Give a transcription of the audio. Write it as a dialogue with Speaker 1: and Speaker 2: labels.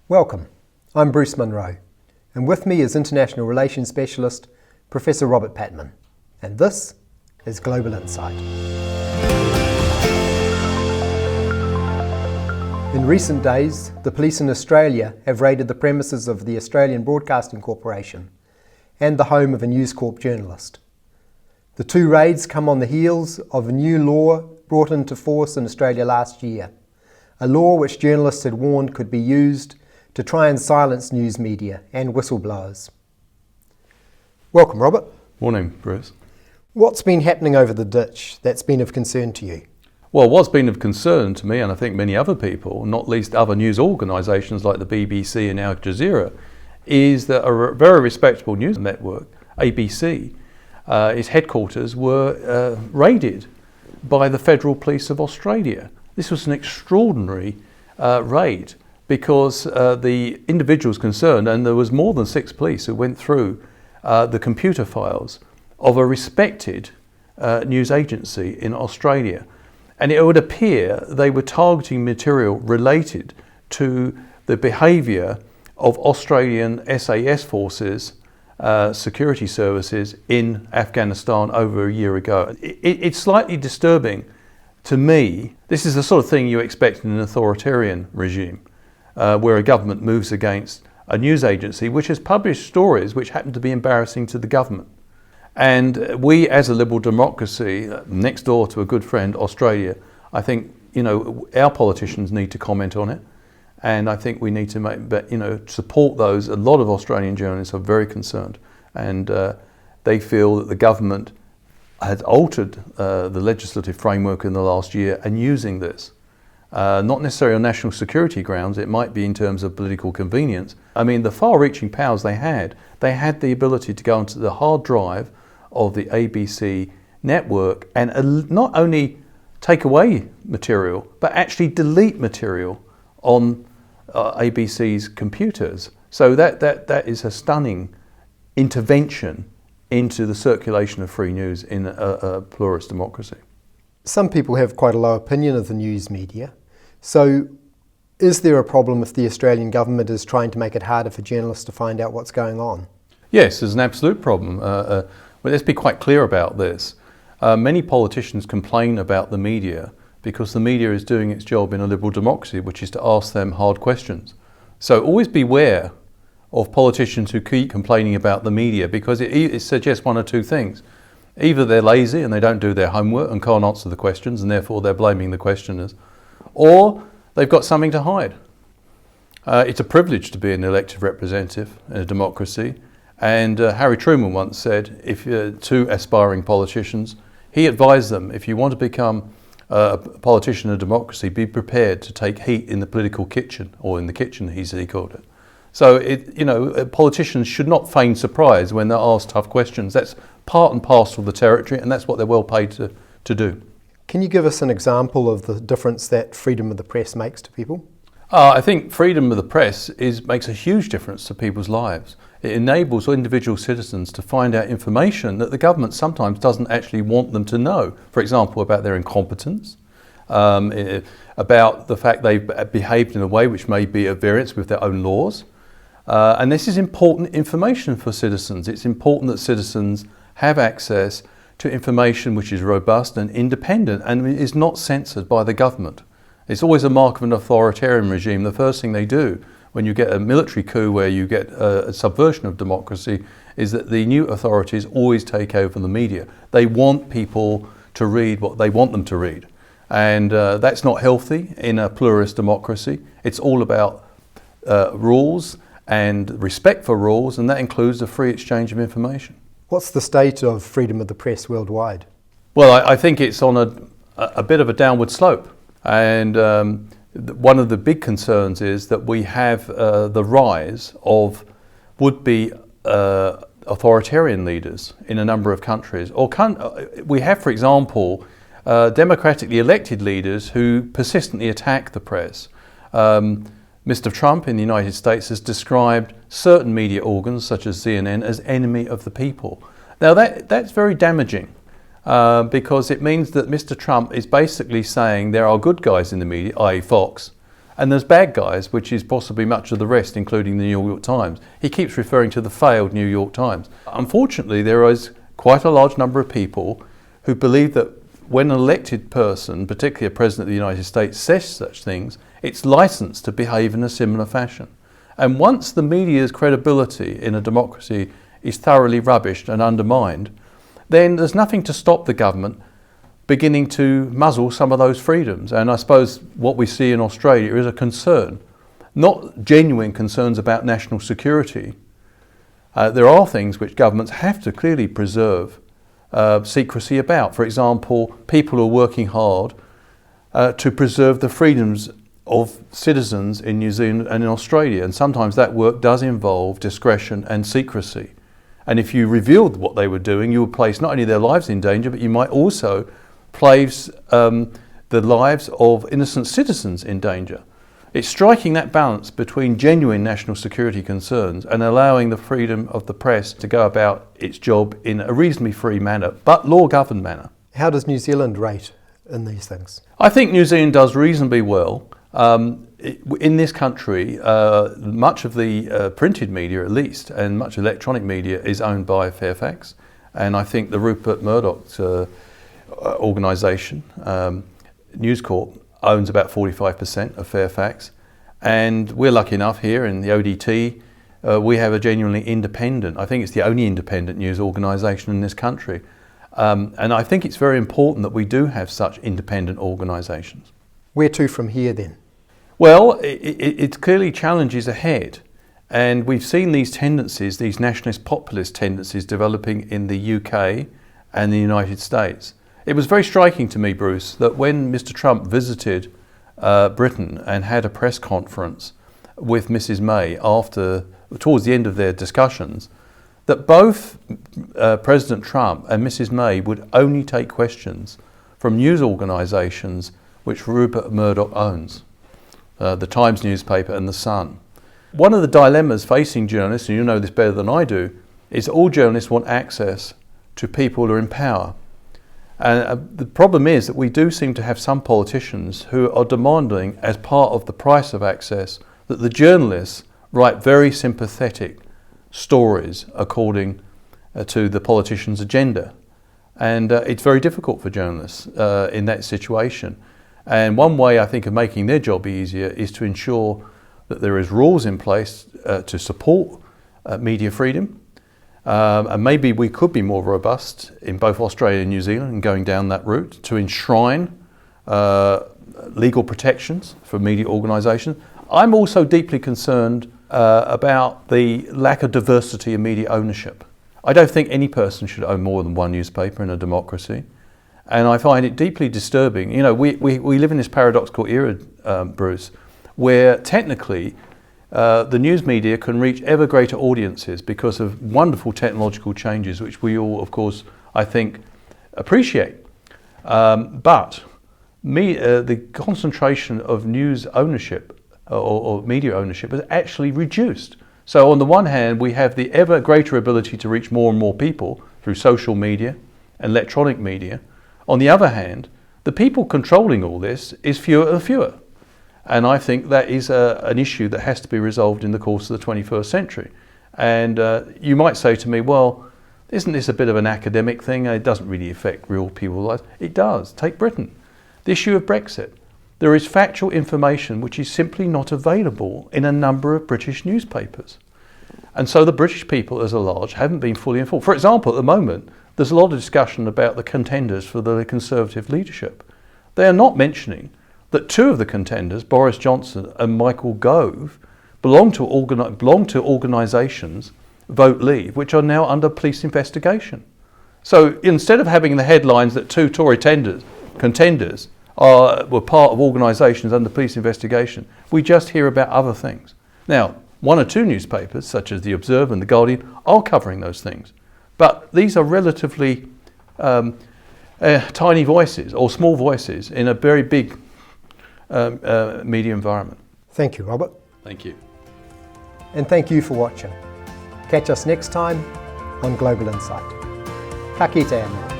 Speaker 1: Welcome, I'm Bruce Munro, and with me is International Relations Specialist Professor Robert Patman, and this is Global Insight. In recent days, the police in Australia have raided the premises of the Australian Broadcasting Corporation and the home of a News Corp journalist. The two raids come on the heels of a new law brought into force in Australia last year, a law which journalists had warned could be used to try and silence news media and whistleblowers. Welcome, Robert.
Speaker 2: Morning, Bruce.
Speaker 1: What's been happening over the ditch that's been of concern to you?
Speaker 2: Well, what's been of concern to me, and I think many other people, not least other news organisations like the BBC and Al Jazeera, is that a very respectable news network, ABC, its headquarters were raided by the Federal Police of Australia. This was an extraordinary raid because the individuals concerned, and there was more than 6 police who went through the computer files of a respected news agency in Australia. And it would appear they were targeting material related to the behaviour of Australian SAS forces, security services in Afghanistan over a year ago. It's slightly disturbing to me. This is the sort of thing you expect in an authoritarian regime, where a government moves against a news agency which has published stories which happen to be embarrassing to the government. And we, as a liberal democracy, next door to a good friend, Australia, I think, our politicians need to comment on it. And I think we need to support those. A lot of Australian journalists are very concerned, and they feel that the government has altered the legislative framework in the last year and using this. Not necessarily on national security grounds, it might be in terms of political convenience. I mean, the far-reaching powers they had the ability to go onto the hard drive of the ABC network and not only take away material, but actually delete material on ABC's computers. So that is a stunning intervention into the circulation of free news in a pluralist democracy.
Speaker 1: Some people have quite a low opinion of the news media. So is there a problem if the Australian government is trying to make it harder for journalists to find out what's going on?
Speaker 2: Yes, there's an absolute problem. Well, let's be quite clear about this. Many politicians complain about the media because the media is doing its job in a liberal democracy, which is to ask them hard questions. So always beware of politicians who keep complaining about the media, because it suggests one or two things. Either they're lazy and they don't do their homework and can't answer the questions, and therefore they're blaming the questioners, or they've got something to hide. It's a privilege to be an elected representative in a democracy. And Harry Truman once said, if to aspiring politicians, he advised them, if you want to become a politician in a democracy, be prepared to take heat in the political kitchen, or in the kitchen, he called it. So, politicians should not feign surprise when they're asked tough questions. That's part and parcel of the territory, and that's what they're well paid to do.
Speaker 1: Can you give us an example of the difference that freedom of the press makes to people?
Speaker 2: I think freedom of the press makes a huge difference to people's lives. It enables individual citizens to find out information that the government sometimes doesn't actually want them to know. For example, about their incompetence, about the fact they've behaved in a way which may be at variance with their own laws. And this is important information for citizens. It's important that citizens have access to information which is robust and independent and is not censored by the government. It's always a mark of an authoritarian regime. The first thing they do when you get a military coup where you get a subversion of democracy is that the new authorities always take over the media. They want people to read what they want them to read. And that's not healthy in a pluralist democracy. It's all about rules and respect for rules, and that includes the free exchange of information.
Speaker 1: What's the state of freedom of the press worldwide?
Speaker 2: Well, I think it's on a bit of a downward slope. And one of the big concerns is that we have the rise of would-be authoritarian leaders in a number of countries. We have, for example, democratically elected leaders who persistently attack the press. Mr. Trump in the United States has described certain media organs, such as CNN, as enemy of the people. Now that's very damaging. Because it means that Mr. Trump is basically saying there are good guys in the media, i.e. Fox, And there's bad guys, which is possibly much of the rest, including the New York Times. He keeps referring to the failed New York Times. Unfortunately, there is quite a large number of people who believe that when an elected person, particularly a president of the United States, says such things, it's licensed to behave in a similar fashion. And once the media's credibility in a democracy is thoroughly rubbished and undermined, then there's nothing to stop the government beginning to muzzle some of those freedoms. And I suppose what we see in Australia is a concern, not genuine concerns about national security. There are things which governments have to clearly preserve secrecy about. For example, people are working hard to preserve the freedoms of citizens in New Zealand and in Australia, and sometimes that work does involve discretion and secrecy. And if you revealed what they were doing, you would place not only their lives in danger, but you might also place the lives of innocent citizens in danger. It's striking that balance between genuine national security concerns and allowing the freedom of the press to go about its job in a reasonably free manner, but law-governed manner.
Speaker 1: How does New Zealand rate in these things?
Speaker 2: I think New Zealand does reasonably well. In this country, much of the printed media, at least, and much electronic media is owned by Fairfax. And I think the Rupert Murdoch's organisation, News Corp, owns about 45% of Fairfax. And we're lucky enough here in the ODT, we have a genuinely independent, I think it's the only independent news organisation in this country. And I think it's very important that we do have such independent organisations.
Speaker 1: Where to from here then?
Speaker 2: Well, it clearly challenges ahead. And we've seen these tendencies, these nationalist populist tendencies developing in the UK and the United States. It was very striking to me, Bruce, that when Mr. Trump visited Britain and had a press conference with Mrs. May towards the end of their discussions, that both President Trump and Mrs. May would only take questions from news organisations which Rupert Murdoch owns, the Times newspaper and the Sun. One of the dilemmas facing journalists, and you know this better than I do, is all journalists want access to people who are in power. And the problem is that we do seem to have some politicians who are demanding, as part of the price of access, that the journalists write very sympathetic stories according to the politician's agenda. And it's very difficult for journalists in that situation. And one way, I think, of making their job easier is to ensure that there is rules in place to support media freedom. And maybe we could be more robust in both Australia and New Zealand in going down that route to enshrine legal protections for media organisations. I'm also deeply concerned about the lack of diversity in media ownership. I don't think any person should own more than one newspaper in a democracy. And I find it deeply disturbing. You know, we live in this paradoxical era, Bruce, where technically the news media can reach ever greater audiences because of wonderful technological changes, which we all, of course, I think, appreciate. But the concentration of news ownership or media ownership has actually reduced. So on the one hand, we have the ever greater ability to reach more and more people through social media and electronic media. On the other hand, the people controlling all this is fewer and fewer. And I think that is an issue that has to be resolved in the course of the 21st century. And you might say to me, well, isn't this a bit of an academic thing? It doesn't really affect real people's lives. It does. Take Britain. The issue of Brexit. There is factual information which is simply not available in a number of British newspapers. And so the British people as a large haven't been fully informed. For example, at the moment, there's a lot of discussion about the contenders for the Conservative leadership. They are not mentioning that two of the contenders, Boris Johnson and Michael Gove, belong to organisations, Vote Leave, which are now under police investigation. So instead of having the headlines that two Tory contenders were part of organisations under police investigation, we just hear about other things. Now, one or two newspapers, such as The Observer and The Guardian, are covering those things. But these are relatively tiny voices or small voices in a very big media environment.
Speaker 1: Thank you, Robert.
Speaker 2: Thank you.
Speaker 1: And thank you for watching. Catch us next time on Global Insight. Ka kite anō.